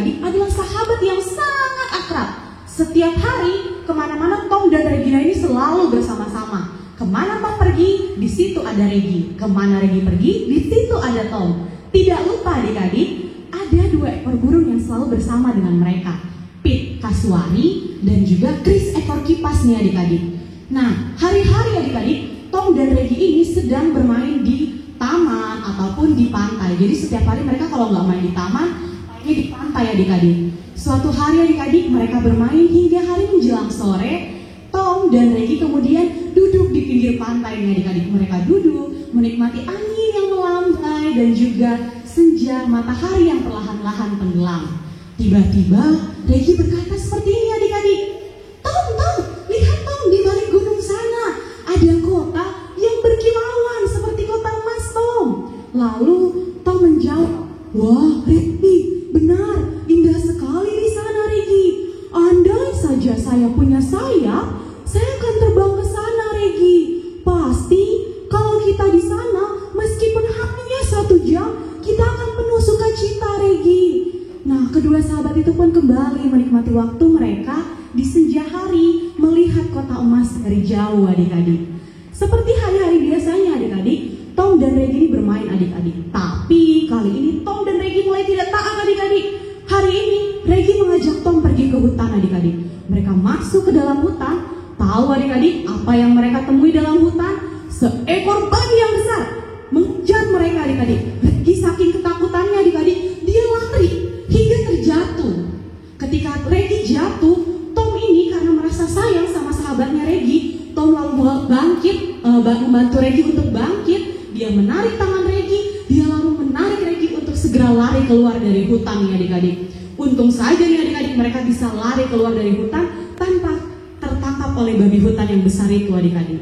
adik-adik adalah sahabat yang sangat akrab. Setiap hari kemana-mana Tom dan Regina ini selalu bersama-sama. Kemana Tom pergi, di situ ada Regi. Kemana Regi pergi, di situ ada Tom. Tidak lupa adik-adik, ada 2 ekor burung yang selalu bersama dengan mereka. Pit kasuari dan juga Chris ekor kipas nih adik-adik. Nah, hari-hari adik-adik, Tom dan Regi ini sedang bermain di taman ataupun di pantai. Jadi setiap hari mereka kalau nggak main di taman, mainnya di pantai adik-adik. Suatu hari adik-adik mereka bermain hingga hari menjelang sore. Tom dan Regi kemudian duduk di pinggir pantai nih adik-adik. Mereka duduk menikmati angin yang melambai dan juga senja matahari yang perlahan-lahan tenggelam. Tiba-tiba Regi berkata seperti ini adik-adik. Tom, lihat Tom, di balik gunung sana ada kota yang berkilauan seperti kota emas Tom. Lalu Tom menjawab, wah Regi, benar, indah sekali di sana Regi. Andai saja saya punya sayap, saya akan terbang ke sana Regi. Pasti kalau kita di sana, meskipun hanya 1 jam, kita akan penuh sukacita Regi. Nah, kedua sahabat itu pun kembali menikmati waktu mereka di senja hari melihat kota emas dari jauh adik-adik. Seperti hari-hari biasanya adik-adik, Tom dan Regi ini bermain adik-adik. Tapi kali ini Tom dan Regi mulai tidak taat adik-adik. Hari ini Regi mengajak Tom pergi ke hutan adik-adik. Mereka masuk ke dalam hutan. Tahu adik-adik apa yang mereka temui dalam hutan? Seekor babi yang besar mengejar mereka adik-adik. Regi saking ketakutannya adik-adik, dia lari hingga terjatuh. Ketika Regi jatuh, Tom ini karena merasa sayang sama sahabatnya Regi, Tom lalu bangkit, membantu Regi untuk bangkit. Dia menarik tangan Regi, dia lalu menarik Regi untuk segera lari keluar dari hutan nih adik-adik. Untung saja nih adik-adik mereka bisa lari keluar dari hutan tanpa tertangkap oleh babi hutan yang besar itu adik-adik.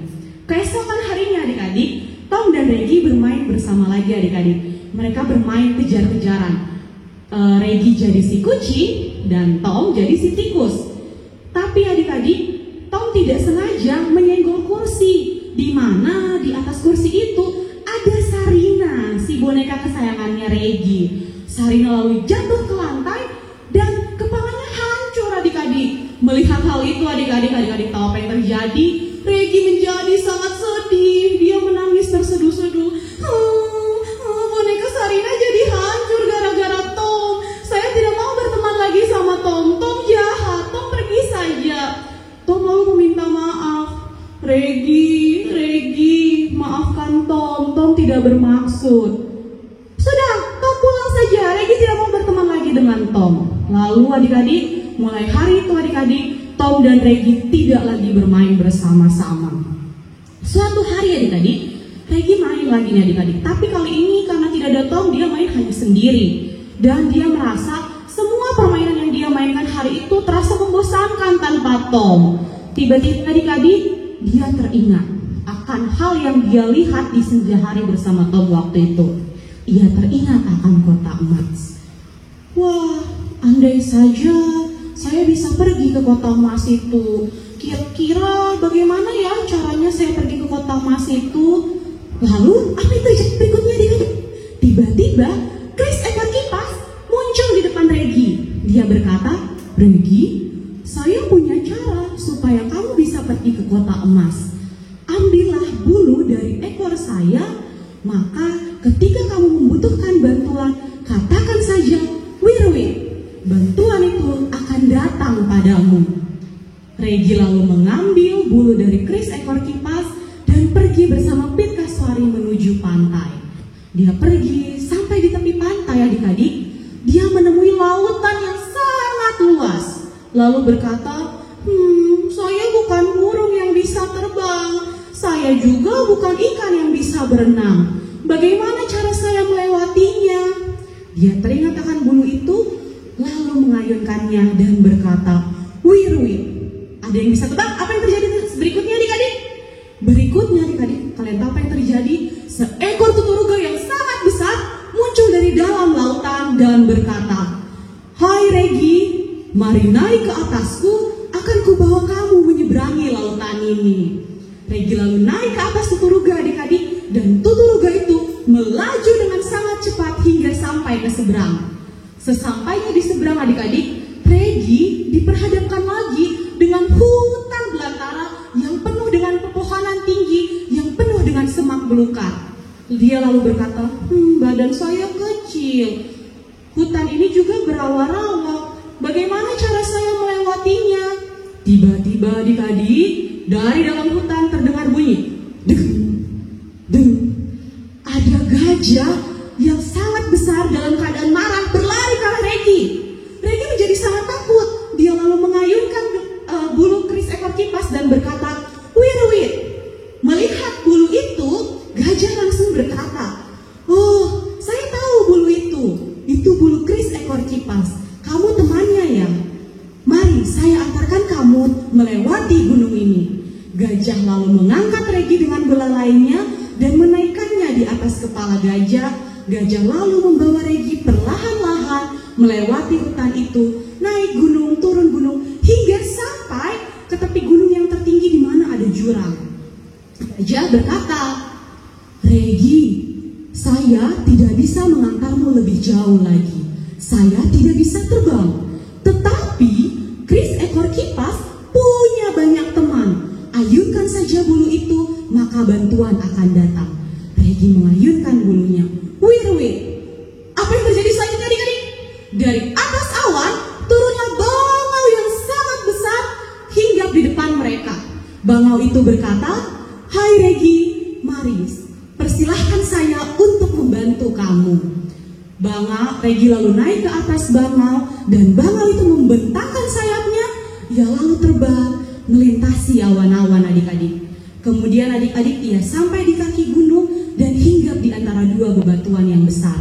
Keesokan harinya adik-adik, Tom dan Regi bermain bersama lagi adik-adik. Mereka bermain kejar-kejaran. Regi jadi si kucing dan Tom jadi si tikus. Tapi adik-adik, Tom tidak sengaja menyenggol kursi, di mana di atas kursi itu ada Sarina, si boneka kesayangannya Regi. Sarina lalu jatuh ke lantai dan kepalanya hancur adik-adik. Melihat hal itu adik-adik tahu apa yang terjadi? Regi menjadi sangat sedih. Dia menangis terseduh-seduh. Boneka Sarina jadi hancur gara-gara Tom. Saya tidak mau berteman lagi sama Tom. Tom jahat. Tom pergi saja. Tom lalu meminta maaf. Regi, maafkan Tom. Tom tidak bermaksud. Sudah, Tom pulang saja. Regi tidak mau berteman lagi dengan Tom. Lalu adik-adik, mulai hari itu adik-adik, Tom dan Regi tidak lagi bermain bersama-sama. Suatu hari adik-adik, Regi main lagi nih adik-adik. Tapi kali ini karena tidak ada Tom, dia main hanya sendiri. Dan dia merasa semua permainan yang dia mainkan hari itu terasa membosankan tanpa Tom. Tiba-tiba adik-adik, dia teringat akan hal yang dia lihat di senja hari bersama Tom waktu itu. Ia teringat akan kota emas. Wah, andai saja saya bisa pergi ke kota emas itu. Kira-kira bagaimana ya caranya saya pergi ke kota emas itu? Lalu apa yang terjadi berikutnya adik-adik? Tiba-tiba Chris ekor kipas muncul di depan Regi. Dia berkata, Regi, saya punya cara supaya kamu bisa pergi ke kota emas. Ambillah bulu dari ekor saya, maka ketika kamu membutuhkan bantuan, katakan saja, Wirwit. Bantuan itu akan datang padamu. Regi lalu mengambil bulu dari Chris ekor kipas dan pergi bersama Pit Kasuari menuju pantai. Dia pergi sampai di tepi pantai adik-adik. Dia menemui lautan yang sangat luas. Lalu berkata, saya bukan burung yang bisa terbang. Saya juga bukan ikan yang bisa berenang. Bagaimana cara saya melewatinya? Dia teringat akan bulu itu, lalu mengayunkannya dan berkata, Wirwit. Ada yang bisa tebak apa yang terjadi berikutnya adik-adik? Berikutnya adik-adik, kalian tahu apa yang terjadi? Seekor tuturuga yang sangat besar muncul dari dalam lautan dan berkata, Hai Regi, mari naik ke atasku, akan kubawa kamu menyeberangi lautan ini. Regi lalu naik ke atas tuturuga adik-adik, dan tuturuga itu melaju dengan sangat cepat hingga sampai ke seberang. Sesampainya di seberang adik-adik, Regi diperhadapkan lagi dengan hutan belantara yang penuh dengan pepohonan tinggi, yang penuh dengan semak belukar. Dia lalu berkata, badan saya kecil. Hutan ini juga berawa-rawa. Bagaimana cara saya melewatinya? Tiba-tiba adik-adik, dari dalam hutan terdengar bunyi. Deng, deng. Ada gajah yang sangat besar dalam keadaan marah berlari ke arah Regi. Regi menjadi sangat takut. Dia lalu mengayunkan bulu keris ekor kipas dan berkata, "Wait." Melihat bulu itu, gajah langsung berkata, "Oh, saya tahu bulu itu. Itu bulu keris ekor kipas. Kamu temannya ya? Mari saya antarkan kamu melewati gunung ini." Gajah lalu mengangkat Regi dengan belalainya dan menaikkannya di atas kepala gajah. Gajah lalu membawa Regi perlahan-lahan melewati hutan itu, naik gunung, turun gunung, hingga sampai ke tepi gunung yang tertinggi di mana ada jurang. Gajah berkata, "Regi, saya tidak bisa mengantarmu lebih jauh lagi. Saya tidak bisa terbang. Tetapi keris ekor kipas punya banyak teman. Ayunkan saja bulu itu, maka bantuan akan datang." Regi mengayunkan bulunya. Wait. Apa yang terjadi selanjutnya adik-adik? Dari atas awan turunlah bangau yang sangat besar hinggap di depan mereka. Bangau itu berkata, "Hai Regi, mari persilahkan saya untuk membantu kamu." Regi lalu naik ke atas bangau dan bangau itu membentangkan sayapnya. Ia lalu terbang melintasi awan-awan adik-adik. Kemudian adik-adik ia sampai di kaki gunung dan hinggap di antara dua bebatuan yang besar.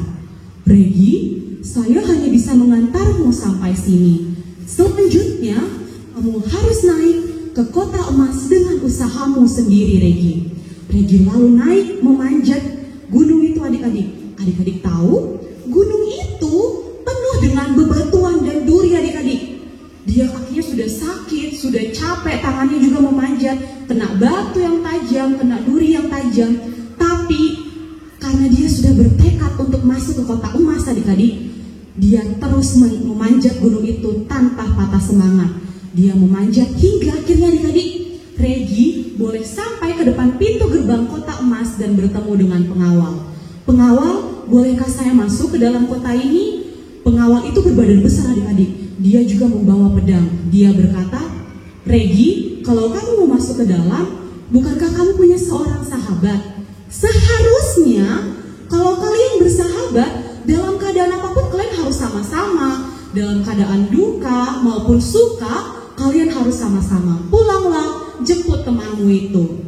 "Regi, saya hanya bisa mengantarmu sampai sini. Selanjutnya, kamu harus naik ke kota emas dengan usahamu sendiri, Regi." Regi lalu naik memanjat gunung itu adik-adik. Adik-adik tahu, gunung itu penuh dengan bebatuan dan duri adik-adik. Dia kakinya sudah sakit, sudah capek, tangannya juga memanjat, kena batu yang tajam, kena duri yang tajam. Tapi karena dia sudah bertekad untuk masuk ke kota emas adik-adik, dia terus memanjat gunung itu tanpa patah semangat. Dia memanjat hingga akhirnya adik-adik, Regi boleh sampai ke depan pintu gerbang kota emas dan bertemu dengan pengawal. "Pengawal, bolehkah saya masuk ke dalam kota ini?" Pengawal itu berbadan besar adik-adik. Dia juga membawa pedang. Dia berkata, "Regi, kalau kamu mau masuk ke dalam, bukankah kamu punya seorang sahabat? Seharusnya kalau kalian bersahabat, dalam keadaan apapun kalian harus sama-sama. Dalam keadaan duka maupun suka, kalian harus sama-sama. Pulanglah, jemput temanmu itu."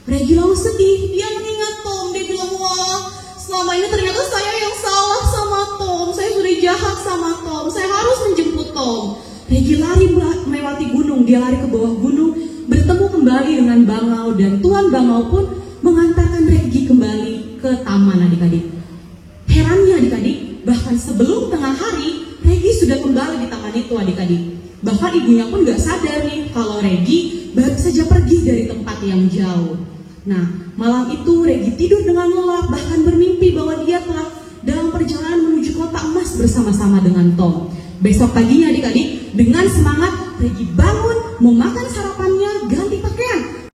Regi lalu sedih. Dia mengingat Tom. Dia bilang, "Wah, selama ini ternyata saya yang salah sama Tom. Saya sudah jahat sama Tom. Saya harus menjemput Tom." Regi lari melewati gunung. Dia lari ke bawah gunung, bertemu kembali dengan bangau, dan Tuan Bangau pun mengantarkan Regi kembali ke taman adik-adik. Herannya adik-adik, bahkan sebelum tengah hari, Regi sudah kembali di taman itu adik-adik. Bahkan ibunya pun gak sadar nih kalau Regi baru saja pergi dari tempat yang jauh. Nah, malam itu Regi tidur dengan lelap, bahkan bermimpi bahwa dia telah dalam perjalanan menuju kota emas bersama-sama dengan Tom. Besok paginya adik-adik, dengan semangat Regi bangun, memakan sarapan